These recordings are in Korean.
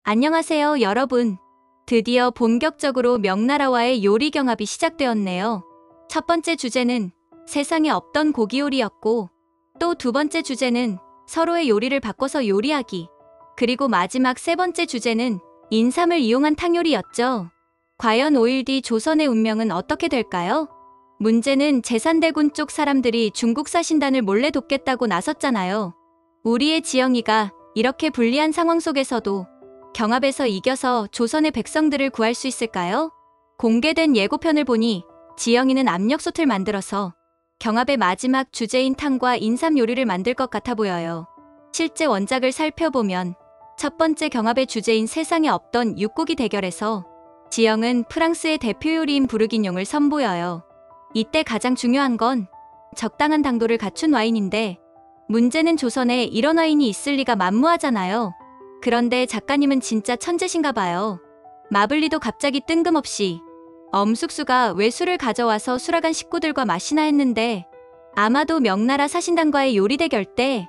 안녕하세요, 여러분. 드디어 본격적으로 명나라와의 요리 경합이 시작되었네요. 첫 번째 주제는 세상에 없던 고기 요리였고, 또 두 번째 주제는 서로의 요리를 바꿔서 요리하기, 그리고 마지막 세 번째 주제는 인삼을 이용한 탕요리였죠. 과연 5일 뒤 조선의 운명은 어떻게 될까요? 문제는 제산대군 쪽 사람들이 중국 사신단을 몰래 돕겠다고 나섰잖아요. 우리의 지영이가 이렇게 불리한 상황 속에서도 경합에서 이겨서 조선의 백성들을 구할 수 있을까요? 공개된 예고편을 보니 지영이는 압력솥을 만들어서 경합의 마지막 주제인 탕과 인삼 요리를 만들 것 같아 보여요. 실제 원작을 살펴보면 첫 번째 경합의 주제인 세상에 없던 육고기 대결에서 지영은 프랑스의 대표 요리인 부르기뇽을 선보여요. 이때 가장 중요한 건 적당한 당도를 갖춘 와인인데, 문제는 조선에 이런 와인이 있을 리가 만무하잖아요. 그런데 작가님은 진짜 천재신가 봐요. 마블리도 갑자기 뜬금없이 엄숙수가 왜 술을 가져와서 수락한 식구들과 마시나 했는데, 아마도 명나라 사신단과의 요리 대결 때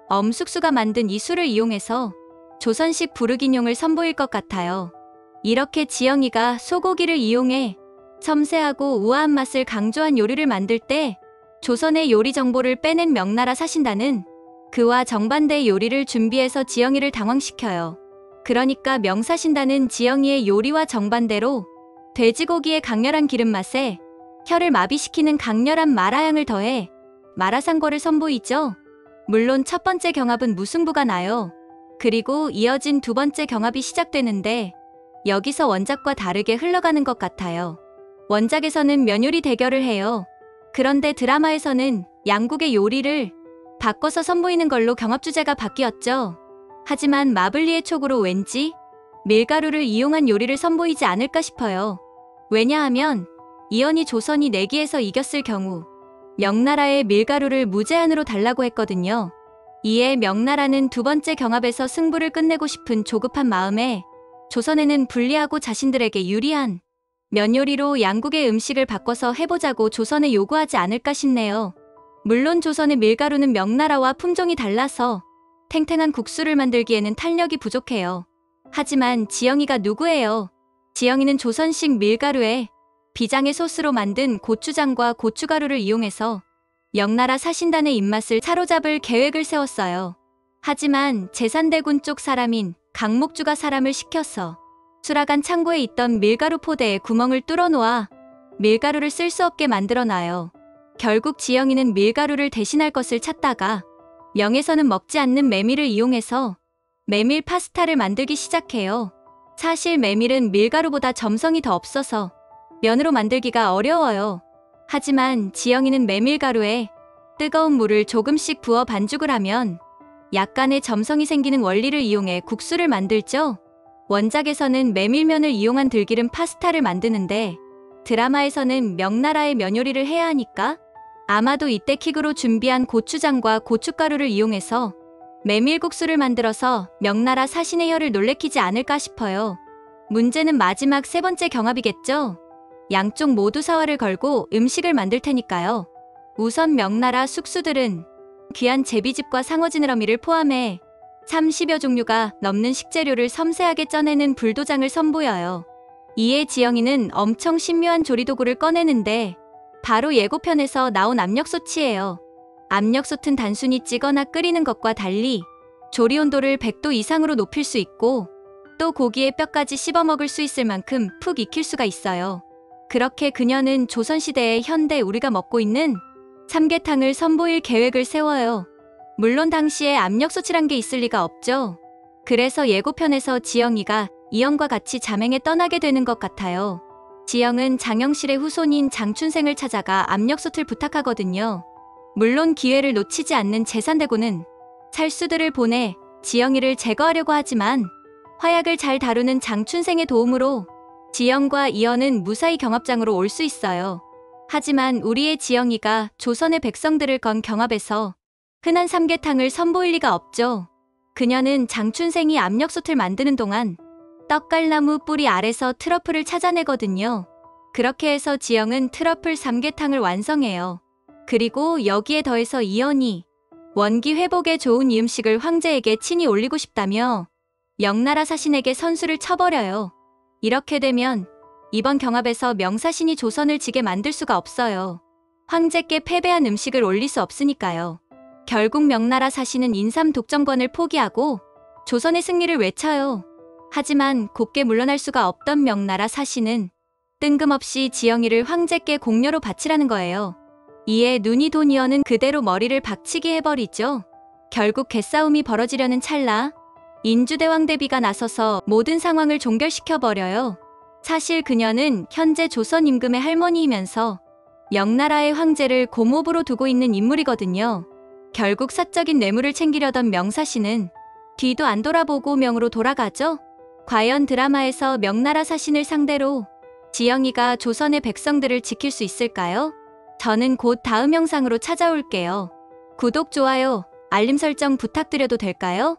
엄숙수가 만든 이 술을 이용해서 조선식 부르기뇽을 선보일 것 같아요. 이렇게 지영이가 소고기를 이용해 섬세하고 우아한 맛을 강조한 요리를 만들 때 조선의 요리 정보를 빼낸 명나라 사신단은 그와 정반대의 요리를 준비해서 지영이를 당황시켜요. 그러니까 명사신단은 지영이의 요리와 정반대로 돼지고기의 강렬한 기름맛에 혀를 마비시키는 강렬한 마라향을 더해 마라상궈를 선보이죠. 물론 첫 번째 경합은 무승부가 나요. 그리고 이어진 두 번째 경합이 시작되는데, 여기서 원작과 다르게 흘러가는 것 같아요. 원작에서는 면요리 대결을 해요. 그런데 드라마에서는 양국의 요리를 바꿔서 선보이는 걸로 경합 주제가 바뀌었죠. 하지만 마블리의 촉으로 왠지 밀가루를 이용한 요리를 선보이지 않을까 싶어요. 왜냐하면 이연이 조선이 내기에서 이겼을 경우 명나라에 밀가루를 무제한으로 달라고 했거든요. 이에 명나라는 두 번째 경합에서 승부를 끝내고 싶은 조급한 마음에 조선에는 불리하고 자신들에게 유리한 면요리로 양국의 음식을 바꿔서 해보자고 조선에 요구하지 않을까 싶네요. 물론 조선의 밀가루는 명나라와 품종이 달라서 탱탱한 국수를 만들기에는 탄력이 부족해요. 하지만 지영이가 누구예요? 지영이는 조선식 밀가루에 비장의 소스로 만든 고추장과 고춧가루를 이용해서 명나라 사신단의 입맛을 사로잡을 계획을 세웠어요. 하지만 제산대군 쪽 사람인 강목주가 사람을 시켜서 수락한 창고에 있던 밀가루 포대에 구멍을 뚫어놓아 밀가루를 쓸 수 없게 만들어놔요. 결국 지영이는 밀가루를 대신할 것을 찾다가 명에서는 먹지 않는 메밀을 이용해서 메밀 파스타를 만들기 시작해요. 사실 메밀은 밀가루보다 점성이 더 없어서 면으로 만들기가 어려워요. 하지만 지영이는 메밀가루에 뜨거운 물을 조금씩 부어 반죽을 하면 약간의 점성이 생기는 원리를 이용해 국수를 만들죠. 원작에서는 메밀면을 이용한 들기름 파스타를 만드는데, 드라마에서는 명나라의 면요리를 해야 하니까 아마도 이때 킥으로 준비한 고추장과 고춧가루를 이용해서 메밀국수를 만들어서 명나라 사신의 혀를 놀래키지 않을까 싶어요. 문제는 마지막 세 번째 경합이겠죠? 양쪽 모두 사활을 걸고 음식을 만들 테니까요. 우선 명나라 숙수들은 귀한 제비즙과 상어지느러미를 포함해 30여 종류가 넘는 식재료를 섬세하게 쪄내는 불도장을 선보여요. 이에 지영이는 엄청 신묘한 조리도구를 꺼내는데 바로 예고편에서 나온 압력솥이에요. 압력솥은 단순히 찌거나 끓이는 것과 달리 조리 온도를 100도 이상으로 높일 수 있고, 또 고기의 뼈까지 씹어먹을 수 있을 만큼 푹 익힐 수가 있어요. 그렇게 그녀는 조선시대의 현대 우리가 먹고 있는 삼계탕을 선보일 계획을 세워요. 물론 당시에 압력솥이란 게 있을 리가 없죠. 그래서 예고편에서 지영이가 이영과 같이 잠행에 떠나게 되는 것 같아요. 지영은 장영실의 후손인 장춘생을 찾아가 압력솥을 부탁하거든요. 물론 기회를 놓치지 않는 제산대군은 살수들을 보내 지영이를 제거하려고 하지만 화약을 잘 다루는 장춘생의 도움으로 지영과 이연은 무사히 경합장으로 올 수 있어요. 하지만 우리의 지영이가 조선의 백성들을 건 경합에서 흔한 삼계탕을 선보일 리가 없죠. 그녀는 장춘생이 압력솥을 만드는 동안 떡갈나무 뿌리 아래서 트러플을 찾아내거든요. 그렇게 해서 지영은 트러플 삼계탕을 완성해요. 그리고 여기에 더해서 이연이 원기 회복에 좋은 이 음식을 황제에게 친히 올리고 싶다며 명나라 사신에게 선수를 쳐버려요. 이렇게 되면 이번 경합에서 명사신이 조선을 지게 만들 수가 없어요. 황제께 패배한 음식을 올릴 수 없으니까요. 결국 명나라 사신은 인삼 독점권을 포기하고 조선의 승리를 외쳐요. 하지만 곱게 물러날 수가 없던 명나라 사신은 뜬금없이 지영이를 황제께 공료로 바치라는 거예요. 이에 눈이 돈이어는 그대로 머리를 박치기 해버리죠. 결국 개싸움이 벌어지려는 찰나 인주대왕 대비가 나서서 모든 상황을 종결시켜버려요. 사실 그녀는 현재 조선 임금의 할머니이면서 명나라의 황제를 고모부로 두고 있는 인물이거든요. 결국 사적인 뇌물을 챙기려던 명사신은 뒤도 안 돌아보고 명으로 돌아가죠. 과연 드라마에서 명나라 사신을 상대로 지영이가 조선의 백성들을 지킬 수 있을까요? 저는 곧 다음 영상으로 찾아올게요. 구독, 좋아요, 알림 설정 부탁드려도 될까요?